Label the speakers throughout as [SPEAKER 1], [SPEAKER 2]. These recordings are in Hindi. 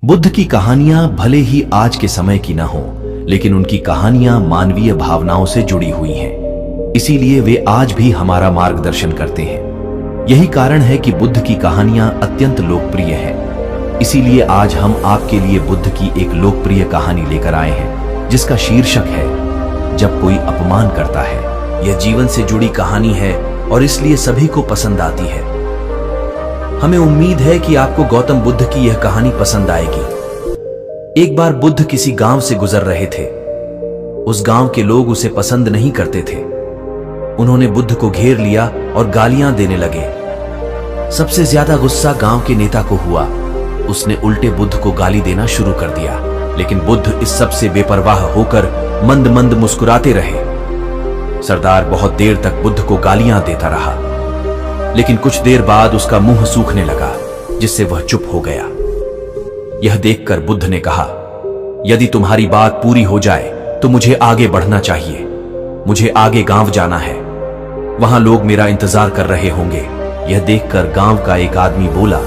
[SPEAKER 1] बुद्ध की कहानियां भले ही आज के समय की न हो, लेकिन उनकी कहानियां मानवीय भावनाओं से जुड़ी हुई हैं। इसीलिए वे आज भी हमारा मार्गदर्शन करते हैं। यही कारण है कि बुद्ध की कहानियां अत्यंत लोकप्रिय हैं। इसीलिए आज हम आपके लिए बुद्ध की एक लोकप्रिय कहानी लेकर आए हैं, जिसका शीर्षक है जब कोई अपमान करता है। यह जीवन से जुड़ी कहानी है और इसलिए सभी को पसंद आती है। हमें उम्मीद है कि आपको गौतम बुद्ध की यह कहानी पसंद आएगी। एक बार बुद्ध किसी गांव से गुजर रहे थे। उस गांव के लोग उसे पसंद नहीं करते थे। उन्होंने बुद्ध को घेर लिया और गालियां देने लगे। सबसे ज्यादा गुस्सा गांव के नेता को हुआ। उसने उल्टे बुद्ध को गाली देना शुरू कर दिया, लेकिन बुद्ध इस सब से बेपरवाह होकर मंद मंद मुस्कुराते रहे। सरदार बहुत देर तक बुद्ध को गालियां देता रहा, लेकिन कुछ देर बाद उसका मुंह सूखने लगा, जिससे वह चुप हो गया। यह देखकर बुद्ध ने कहा, यदि तुम्हारी बात पूरी हो जाए तो मुझे आगे बढ़ना चाहिए। मुझे आगे गांव जाना है। वहां लोग मेरा इंतजार कर रहे होंगे। यह देखकर गांव का एक आदमी बोला,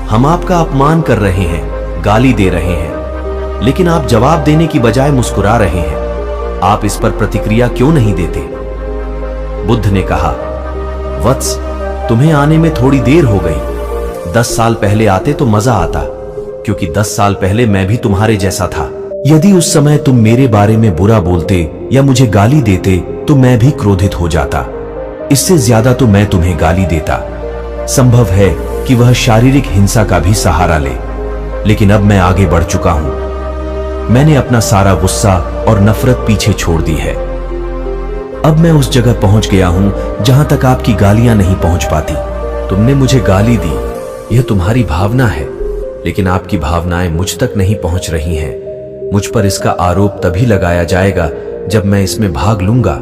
[SPEAKER 1] हम आपका अपमान कर रहे हैं, गाली दे रहे हैं, लेकिन आप जवाब देने की बजाय मुस्कुरा रहे हैं। आप इस पर प्रतिक्रिया क्यों नहीं देते? बुद्ध ने कहा, वत्स, तुम्हें आने में थोड़ी देर हो गई। 10 साल पहले आते तो मजा आता, क्योंकि 10 साल पहले मैं भी तुम्हारे जैसा था। यदि उस समय तुम मेरे बारे में बुरा बोलते या मुझे गाली देते तो मैं भी क्रोधित हो जाता। इससे ज्यादा तो मैं तुम्हें गाली देता। संभव है कि वह शारीरिक हिंसा का भी सहारा ले, लेकिन अब मैं आगे बढ़ चुका हूं। मैंने अपना सारा गुस्सा और नफरत पीछे छोड़ दी है। अब मैं उस जगह पहुंच गया हूं जहां तक आपकी गालियां नहीं पहुंच पाती। तुमने मुझे गाली दी, यह तुम्हारी भावना है, लेकिन आपकी भावनाएं मुझ तक नहीं पहुंच रही हैं। मुझ पर इसका आरोप तभी लगाया जाएगा जब मैं इसमें भाग लूंगा।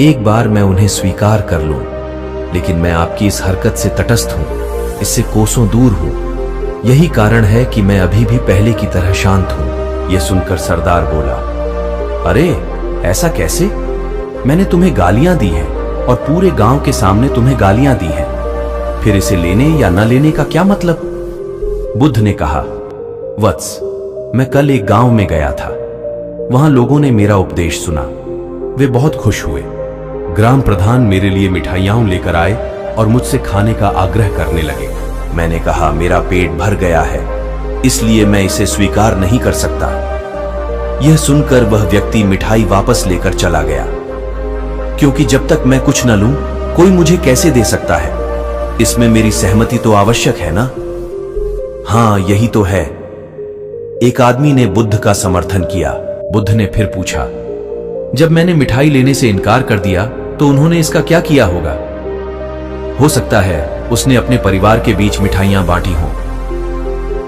[SPEAKER 1] एक बार मैं उन्हें स्वीकार कर लूं, लेकिन मैं आपकी इस हरकत से तटस्थ हूं, इससे कोसों दूर हूं। यही कारण है कि मैं अभी भी पहले की तरह शांत हूं। यह सुनकर सरदार बोला, अरे ऐसा कैसे? मैंने तुम्हें गालियां दी हैं और पूरे गांव के सामने तुम्हें गालियां दी हैं। फिर इसे लेने या न लेने का क्या मतलब? बुद्ध ने कहा, वत्स, मैं कल एक गांव में गया था। वहां लोगों ने मेरा उपदेश सुना। वे बहुत खुश हुए। ग्राम प्रधान मेरे लिए मिठाइयां लेकर आए और मुझसे खाने का आग्रह करने लगे। मैंने कहा, मेरा पेट भर गया है, इसलिए मैं इसे स्वीकार नहीं कर सकता। यह सुनकर वह व्यक्ति मिठाई वापस लेकर चला गया, क्योंकि जब तक मैं कुछ न लूं, कोई मुझे कैसे दे सकता है? इसमें मेरी सहमति तो आवश्यक है ना? हां, यही तो है। एक आदमी ने बुद्ध का समर्थन किया। बुद्ध ने फिर पूछा, जब मैंने मिठाई लेने से इनकार कर दिया तो उन्होंने इसका क्या किया होगा? हो सकता है उसने अपने परिवार के बीच मिठाइयां बांटी हों।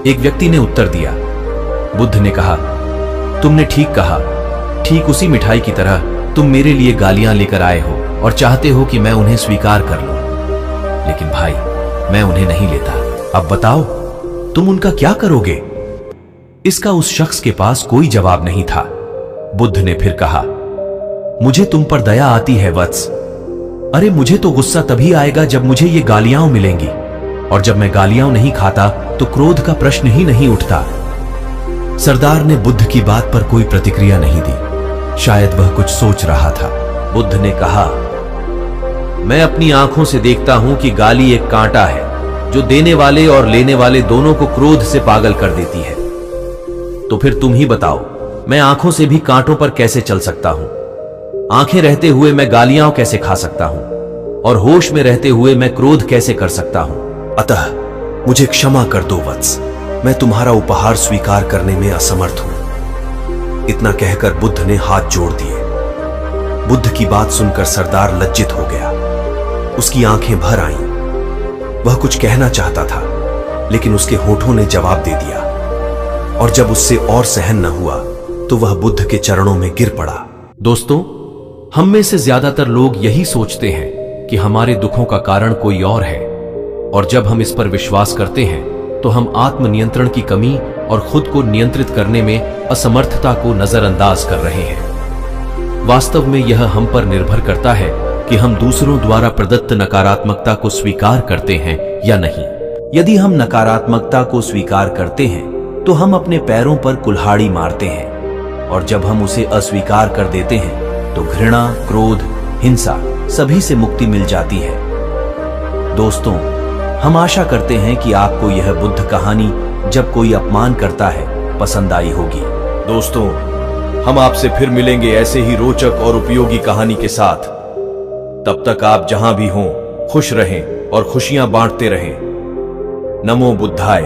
[SPEAKER 1] एक व्यक्ति ने उत्तर दिया। बुद्ध ने कहा, तुमने ठीक कहा। ठीक उसी मिठाई की तरह तुम मेरे लिए गालियां लेकर आए हो और चाहते हो कि मैं उन्हें स्वीकार कर लूं, लेकिन भाई, मैं उन्हें नहीं लेता। अब बताओ, तुम उनका क्या करोगे? इसका उस शख्स के पास कोई जवाब नहीं था। बुद्ध ने फिर कहा, मुझे तुम पर दया आती है वत्स। अरे मुझे तो गुस्सा तभी आएगा जब मुझे ये गालियां मिलेंगी, और जब मैं गालियां नहीं खाता तो क्रोध का प्रश्न ही नहीं उठता। सरदार ने बुद्ध की बात पर कोई प्रतिक्रिया नहीं दी। शायद वह कुछ सोच रहा था। बुद्ध ने कहा, मैं अपनी आंखों से देखता हूं कि गाली एक कांटा है जो देने वाले और लेने वाले दोनों को क्रोध से पागल कर देती है। तो फिर तुम ही बताओ, मैं आंखों से भी कांटों पर कैसे चल सकता हूं? आंखें रहते हुए मैं गालियां कैसे खा सकता हूं? और होश में रहते हुए मैं क्रोध कैसे कर सकता हूं? अतः मुझे क्षमा कर दो वत्स, मैं तुम्हारा उपहार स्वीकार करने में असमर्थ हूं। इतना कहकर बुद्ध ने हाथ जोड़ दिए। बुद्ध की बात सुनकर सरदार लज्जित हो गया। उसकी आंखें भर आईं। वह कुछ कहना चाहता था, लेकिन उसके होठों ने जवाब दे दिया, और जब उससे और सहन न हुआ तो वह बुद्ध के चरणों में गिर पड़ा। दोस्तों, हम में से ज्यादातर लोग यही सोचते हैं कि हमारे दुखों का कारण कोई और है, और जब हम इस पर विश्वास करते हैं तो हम आत्मनियंत्रण की कमी और खुद को नियंत्रित करने में असमर्थता को नजरअंदाज कर रहे हैं। वास्तव में यह हम पर निर्भर करता है कि हम दूसरों द्वारा प्रदत्त नकारात्मकता को स्वीकार करते हैं या नहीं। यदि हम नकारात्मकता को स्वीकार करते हैं तो हम अपने पैरों पर कुल्हाड़ी मारते हैं, और जब हम उसे अस्वीकार कर देते हैं तो घृणा, क्रोध, हिंसा सभी से मुक्ति मिल जाती है। दोस्तों, हम आशा करते हैं कि आपको यह बुद्ध कहानी जब कोई अपमान करता है पसंद आई होगी।
[SPEAKER 2] दोस्तों, हम आपसे फिर मिलेंगे ऐसे ही रोचक और उपयोगी कहानी के साथ। तब तक आप जहां भी हों खुश रहें और खुशियां बांटते रहें। नमो बुद्धाय।